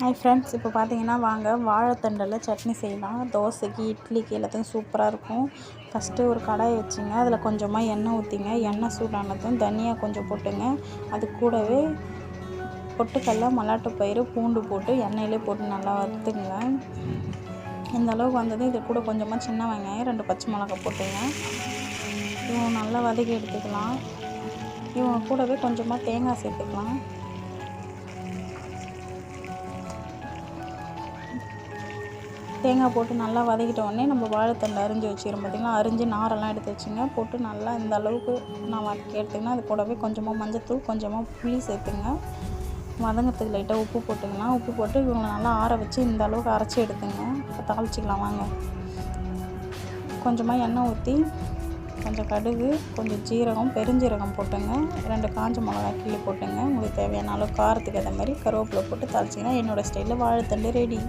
Hi friends, இப்போ பார்த்தீங்கன்னா வாங்க வாழைத்தண்டில் சட்னி செய்யலாம். தோசைக்கு, இட்லிக்கு எல்லாத்துக்கும் சூப்பராக இருக்கும். ஃபஸ்ட்டு ஒரு கடாய் வச்சுங்க, அதில் கொஞ்சமாக எண்ணெய் ஊற்றிங்க. எண்ணெய் சூடானதும் தனியா கொஞ்சம் போட்டுங்க. அது கூடவே பொட்டுக்கடல, மல்லாட்டு பயிறு, பூண்டு போட்டு எண்ணெயிலே போட்டு நல்லா வறுத்துங்க. இந்த அளவுக்கு வந்ததும் இது கூட கொஞ்சமாக சின்ன வெங்காயம், 2 பச்சை மிளகாய் போட்டுங்க. இவங்க நல்லா வதக்கி எடுத்துக்கலாம். இவங்க கூடவே கொஞ்சமாக தேங்காய் சேர்த்துக்கலாம். தேங்காய் போட்டு நல்லா வதக்கிட்ட உடனே நம்ம வாழைத்தண்டை அரிஞ்சு வச்சுக்கிறோம் பார்த்திங்களா, அரிஞ்சு நாரெல்லாம் எடுத்து வச்சுங்க. போட்டு நல்லா இந்த அளவுக்கு நான் வதக்கி எடுத்துங்கன்னா, அது கூடவே கொஞ்சமாக மஞ்சத்தூள், கொஞ்சமாக புளி சேர்த்துங்க. வதங்கிறதுக்கு லைட்டாக உப்பு போட்டுக்கலாம். உப்பு போட்டு இவங்களை நல்லா ஆற வச்சு இந்த அளவுக்கு அரைச்சி எடுத்துங்க. இப்போ தாளிச்சிக்கலாம் வாங்க. கொஞ்சமாக எண்ணெய் ஊற்றி கொஞ்சம் கடுகு, கொஞ்சம் ஜீரகம், பெருஞ்சீரகம் போட்டுங்க. 2 காஞ்ச மிளகாய் கிள்ளி போட்டுங்க. உங்களுக்கு தேவையான அளவு காரத்துக்கு ஏற்ற மாதிரி கருவேப்பிலை போட்டு தாளிச்சிங்கன்னா என்னோடய ஸ்டைலில் வாழைத்தண்டு ரெடி.